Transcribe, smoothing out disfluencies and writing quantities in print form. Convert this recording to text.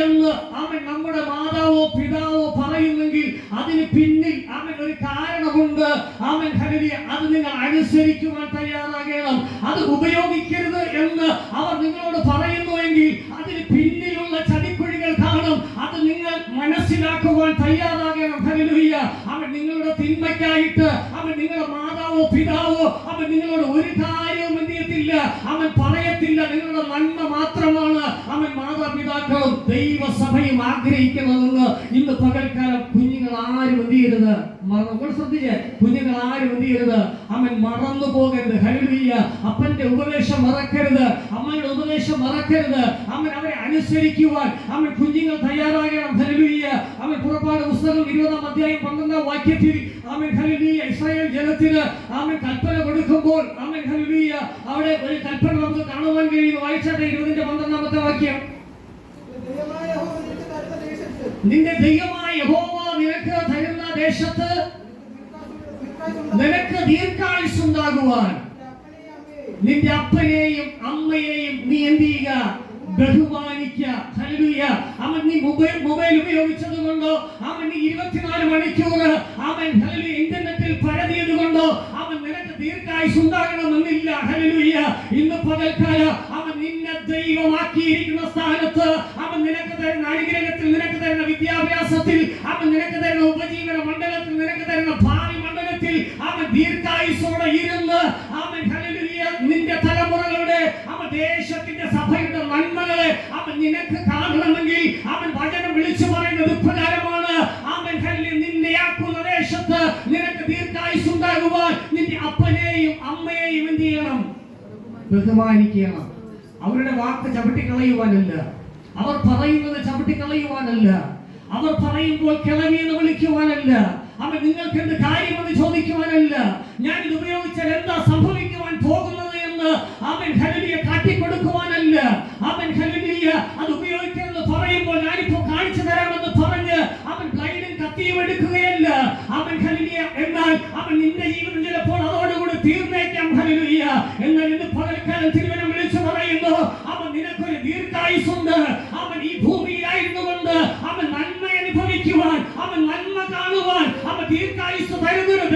എന്ന് അവൻ നമ്മുടെ മാതാവോ പിതാവോ പറയുന്നെങ്കിൽ അതിന് പിന്നിൽ അവൻ ഒരു കാരണമുണ്ട്. അവൻ ഹല്ലേലൂയ അത് നിങ്ങൾ അനുസരിക്കുവാൻ തയ്യാറാകണം. അത് ഉപയോഗിക്കരുത് എന്ന് അവർ നിങ്ങളോട് പറയുന്നുവെങ്കിൽ അതിന് പിന്നിലുള്ള ചതിക്കുഴികൾ കാണും. അത് നിങ്ങൾ മനസ്സിലാക്കുവാൻ തയ്യാറാകണം. ഹല്ലേലൂയ അവൻ നിങ്ങളുടെ തിന്മയ്ക്കായിട്ട് അവൻ നിങ്ങളുടെ മാതാവോ പിതാവോ അവൻ നിങ്ങളോട് ഒരു കാര്യവും എന്ത് ചെയ്യത്തില്ല, അവൻ പറയത്തില്ല. നിങ്ങളുടെ നന്മ മാത്രമാണ് അവൻ മാതാപിതാക്കളും ദൈവസഭയും ആഗ്രഹിക്കുന്നതെന്ന് ഇന്ന് പകൽക്കാലം കുഞ്ഞുങ്ങൾ ആരും എന്ത് ചെയ്യരുത്, ശ്രദ്ധിച്ച് കുഞ്ഞുങ്ങൾ ആരും എന്ത് ചെയ്യരുത്, അവൻ മറന്നു പോകരുത്. ഹല്ലേലൂയ അപ്പന്റെ ഉപദേശം മറക്കരുത്, അമ്മയുടെ ഉപദേശം മറക്കരുത്. അവൻ അവരെ അനുസരിക്കുവാൻ അവൻ കുഞ്ഞുങ്ങൾ തയ്യാറാകണം. ഹല്ലേലൂയ അവൻ പുറപ്പാട് പുസ്തകം 20-ാം അധ്യായം 12-ാം വാക്യത്തിൽ അവൻ ഹല്ലേലൂയ ഇസ്രായേൽ ജനത്തിന് അവൻ കൽപ്പന കൊടുക്കുമ്പോൾ അവൻ ഹല്ലേലൂയ അവിടെ ഒരു കൽപ്പന നമുക്ക് കാണുവാൻ കഴിയും. വായിച്ചാട്ടെ 20-ന്റെ 12-ാമത്തെ വാക്യം. നിന്റെ ദൈവമായ യഹോവ നിനക്ക് തരുന്ന ദേശത്ത് നിനക്ക് ദീർഘായുസ്സ് ഉണ്ടാകുവാൻ നിന്റെ അപ്പനെയും അമ്മയെയും നീ എന്ത് ചെയ്യുക, ബഹുമാനിക്കുക. ഹല്ലേലൂയ അവൻ നീ മൊബൈൽ ഉപയോഗിച്ചത് കൊണ്ടോ അവൻ നീ 24 മണിക്കൂർ അവൻ ഹല്ലേലൂയ ഇന്റർനെറ്റിൽ പരതിയത് കൊണ്ടോ അവൻ നിനക്ക് ദീർഘായുസ്സ് ഉണ്ടാകണമെന്നില്ല. ഹല്ലേലൂയ ഇന്ന് പകൽക്കാലം അവൻ നിന്നെ ദൈവമാക്കിയിരിക്കുന്ന സ്ഥാനത്ത് അവൻ നിനക്ക് തരുന്ന അനുഗ്രഹത്തിൽ, നിനക്ക് തരുന്ന വിദ്യാഭ്യാസത്തിൽ, അവൻ നിനക്ക് തരുന്ന ഉപജീവന മണ്ഡലത്തിൽ, നിനക്ക് തരുന്ന ഭാവി മണ്ഡലത്തിൽ അവൻ ദീർഘായുസ്സോടെ ഇരുന്ന് അവൻ ഹല്ലേലൂയ നിന്റെ തലമുറകളുടെ അവൻ ദേശത്തിന്റെ സഭയുടെ നന്മകളെ അവൻ നിനക്ക് കാണണമെങ്കിൽ അവൻ വചനം വിളിച്ചു പറയുന്നത് ഇപ്രകാരമാണ്. അവൻ ഹല്ലേലൂയ നിന്നെ ആക്കുന്ന ദേശത്ത് നിനക്ക് ദീർഘായുസ്സ് ഉണ്ടാകുവാൻ നിന്റെ അപ്പനെയും അമ്മയെയും എന്ത് ചെയ്യണം, ബഹുമാനിക്കണം. അവരുടെ വാക്ക് ചവിട്ടിക്കളയുവാനല്ല, അവർ പറയുന്നത് ചവിട്ടിക്കളയുവാനല്ല, അവർ പറയുമ്പോൾ കിളവിയെന്ന് വിളിക്കുവാനല്ല, അവൻ നിങ്ങൾക്ക് എന്ത് കാര്യമെന്ന് ചോദിക്കുവാനല്ല, ഞാൻ ഇത് ഉപയോഗിച്ചാൽ എന്താ സംഭവിക്കുവാൻ പോകുന്നത് എന്ന് അവൻ ഹല്ലേലൂയ കാട്ടിക്കൊടുക്കുവാനല്ല. അവൻ ഹല്ലേലൂയ അത് ഉപയോഗിക്കണമെന്ന് പറയുമ്പോൾ ഞാനിപ്പോ കാണിച്ചു തരാമെന്ന് പറഞ്ഞ് അവൻ ബ്ലൈഡും കത്തിയും എടുക്കുകയല്ല. അവൻ ഹല്ലേലൂയ എന്നാൽ അവൻ നിന്റെ ജീവിതം ചിലപ്പോൾ അതോടുകൂടി തീർന്നേക്കാം. ഹല്ലേലൂയ എന്നാൽ ഇന്ന് പകൽക്കാലം തിരുവനം വിളിച്ചു പറയുന്നു, അവൻ നിനക്കൊരു ദീർഘായുസ്സുണ്ട്. അവൻ ഈ ഭൂമിയിലായിരുന്നു കൊണ്ട് അവൻ നന്മ അനുഭവിക്കുവാൻ, അവൻ നന്മ കാണുവാൻ, അവൻ ദീർഘായുസ്സ് തരുന്നൊരു